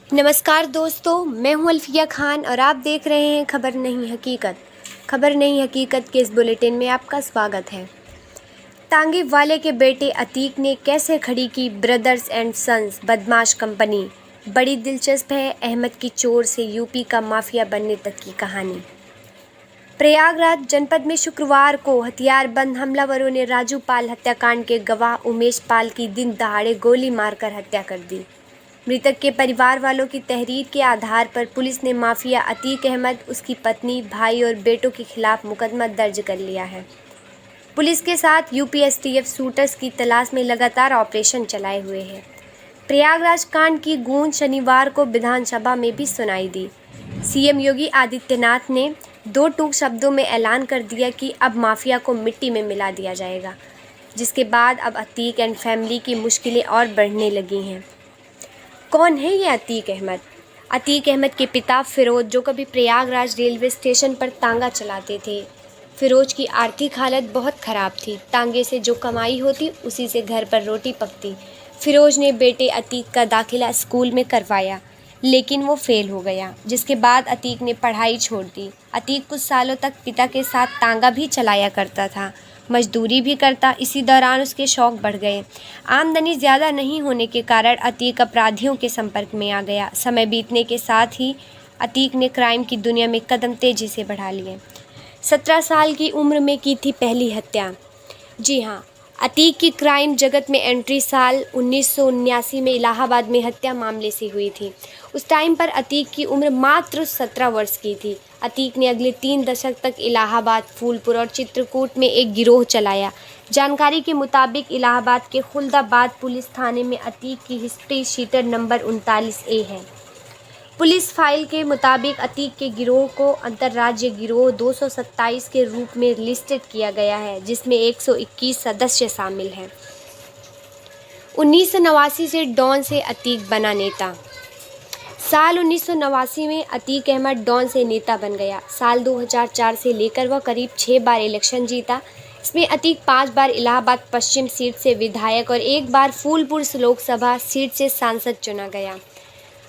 नमस्कार दोस्तों, मैं हूं अल्फिया खान और आप देख रहे हैं खबर नहीं हकीकत। खबर नहीं हकीकत के इस बुलेटिन में आपका स्वागत है। तांगे वाले के बेटे अतीक ने कैसे खड़ी की ब्रदर्स एंड सन्स बदमाश कंपनी। बड़ी दिलचस्प है अहमद की चोर से यूपी का माफिया बनने तक की कहानी। प्रयागराज जनपद में शुक्रवार को हथियारबंद हमलावरों ने राजू पाल हत्याकांड के गवाह उमेश पाल की दिन दहाड़े गोली मारकर हत्या कर दी। मृतक के परिवार वालों की तहरीर के आधार पर पुलिस ने माफिया अतीक अहमद, उसकी पत्नी, भाई और बेटों के खिलाफ मुकदमा दर्ज कर लिया है। पुलिस के साथ यूपीएसटीएफ शूटर्स की तलाश में लगातार ऑपरेशन चलाए हुए हैं। प्रयागराज कांड की गूंज शनिवार को विधानसभा में भी सुनाई दी। सीएम योगी आदित्यनाथ ने दो टूक शब्दों में ऐलान कर दिया कि अब माफिया को मिट्टी में मिला दिया जाएगा, जिसके बाद अब अतीक एंड फैमिली की मुश्किलें और बढ़ने लगी हैं। कौन है ये अतीक अहमद? अतीक अहमद के पिता फिरोज, जो कभी प्रयागराज रेलवे स्टेशन पर तांगा चलाते थे। फिरोज की आर्थिक हालत बहुत ख़राब थी। तांगे से जो कमाई होती उसी से घर पर रोटी पकती। फिरोज ने बेटे अतीक का दाखिला स्कूल में करवाया, लेकिन वो फेल हो गया, जिसके बाद अतीक ने पढ़ाई छोड़ दी। अतीक कुछ सालों तक पिता के साथ तांगा भी चलाया करता था, मजदूरी भी करता। इसी दौरान उसके शौक बढ़ गए। आमदनी ज़्यादा नहीं होने के कारण अतीक अपराधियों के संपर्क में आ गया। समय बीतने के साथ ही अतीक ने क्राइम की दुनिया में कदम तेज़ी से बढ़ा लिए। 17 साल की उम्र में की थी पहली हत्या। जी हाँ, अतीक की क्राइम जगत में एंट्री साल 1979 में इलाहाबाद में हत्या मामले से हुई थी। उस टाइम पर अतीक की उम्र मात्र 17 वर्ष की थी। अतीक ने अगले 3 दशक तक इलाहाबाद, फूलपुर और चित्रकूट में एक गिरोह चलाया। जानकारी के मुताबिक इलाहाबाद के खुलदाबाद पुलिस थाने में अतीक की हिस्ट्री शीटर नंबर 39A है। पुलिस फाइल के मुताबिक अतीक के गिरोह को अंतर्राज्य गिरोह 227 के रूप में लिस्टेड किया गया है, जिसमें 121 सदस्य शामिल हैं। 1989 से डॉन से अतीक बना नेता। साल 1989 में अतीक अहमद डॉन से नेता बन गया। साल 2004 से लेकर वह करीब 6 बार इलेक्शन जीता। इसमें अतीक 5 बार इलाहाबाद पश्चिम सीट से विधायक और 1 बार फूलपुर लोकसभा सीट से सांसद चुना गया।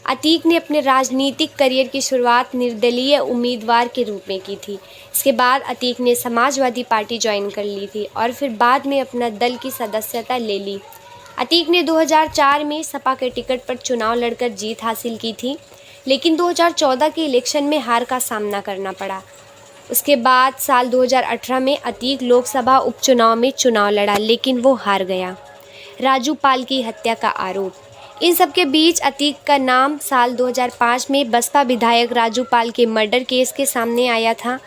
अतीक ने अपने राजनीतिक करियर की शुरुआत निर्दलीय उम्मीदवार के रूप में की थी। इसके बाद अतीक ने समाजवादी पार्टी ज्वाइन कर ली थी और फिर बाद में अपना दल की सदस्यता ले ली। अतीक ने 2004 में सपा के टिकट पर चुनाव लड़कर जीत हासिल की थी, लेकिन 2014 के इलेक्शन में हार का सामना करना पड़ा। उसके बाद साल 2018 में अतीक लोकसभा उपचुनाव में चुनाव लड़ा, लेकिन वो हार गया। राजू पाल की हत्या का आरोप। इन सब के बीच अतीक का नाम साल 2005 में बसपा विधायक राजू पाल के मर्डर केस के सामने आया था।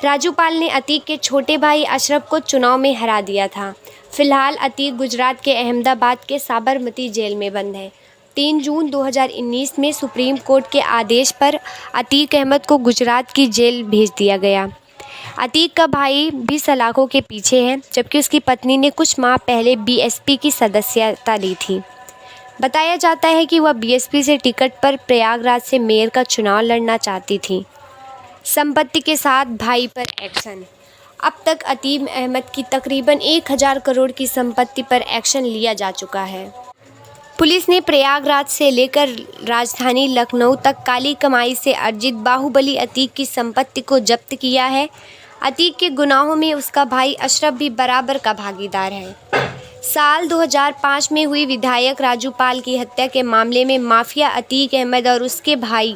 राजू पाल ने अतीक के छोटे भाई अशरफ को चुनाव में हरा दिया था। फिलहाल अतीक गुजरात के अहमदाबाद के साबरमती जेल में बंद है। 3 जून 2019 में सुप्रीम कोर्ट के आदेश पर अतीक अहमद को गुजरात की जेल भेज दिया गया। अतीक का भाई भी सलाखों के पीछे है, जबकि उसकी पत्नी ने कुछ माह पहले बीएसपी की सदस्यता ली थी। बताया जाता है कि वह बीएसपी से टिकट पर प्रयागराज से मेयर का चुनाव लड़ना चाहती थी। संपत्ति के साथ भाई पर एक्शन। अब तक अतीक अहमद की तकरीबन 1000 करोड़ की संपत्ति पर एक्शन लिया जा चुका है। पुलिस ने प्रयागराज से लेकर राजधानी लखनऊ तक काली कमाई से अर्जित बाहुबली अतीक की संपत्ति को जब्त किया है। अतीक के गुनाहों में उसका भाई अशरफ भी बराबर का भागीदार है। साल 2005 में हुई विधायक राजू पाल की हत्या के मामले में माफिया अतीक अहमद और उसके भाई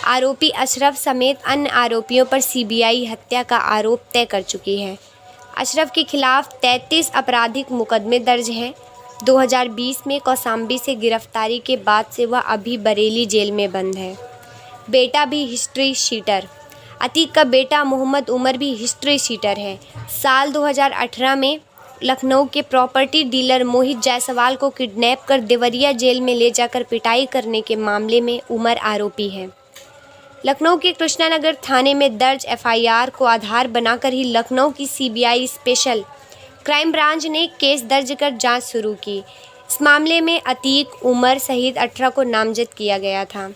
आरोपी अशरफ समेत अन्य आरोपियों पर सीबीआई हत्या का आरोप तय कर चुकी है। अशरफ के खिलाफ 33 आपराधिक मुकदमे दर्ज हैं। 2020 में कौसाम्बी से गिरफ्तारी के बाद से वह अभी बरेली जेल में बंद है। बेटा भी हिस्ट्री शीटर। अतीक का बेटा मोहम्मद उमर भी हिस्ट्री शीटर है। साल 2018 में लखनऊ के प्रॉपर्टी डीलर मोहित जायसवाल को किडनैप कर देवरिया जेल में ले जाकर पिटाई करने के मामले में उमर आरोपी है। लखनऊ के कृष्णानगर थाने में दर्ज एफआईआर को आधार बनाकर ही लखनऊ की सीबीआई स्पेशल क्राइम ब्रांच ने केस दर्ज कर जांच शुरू की। इस मामले में अतीक, उमर सहित 18 को नामजद किया गया था।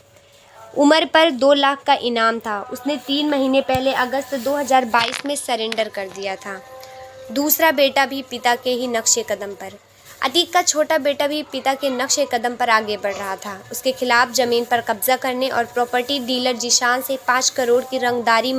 उमर पर 2 लाख का इनाम था। उसने 3 महीने पहले अगस्त 2022 में सरेंडर कर दिया था। दूसरा बेटा भी पिता के ही नक्शे कदम पर। अतीक का छोटा बेटा भी पिता के नक्शे कदम पर आगे बढ़ रहा था। उसके खिलाफ जमीन पर कब्जा करने और प्रॉपर्टी डीलर जीशान से 5 करोड़ की रंगदारी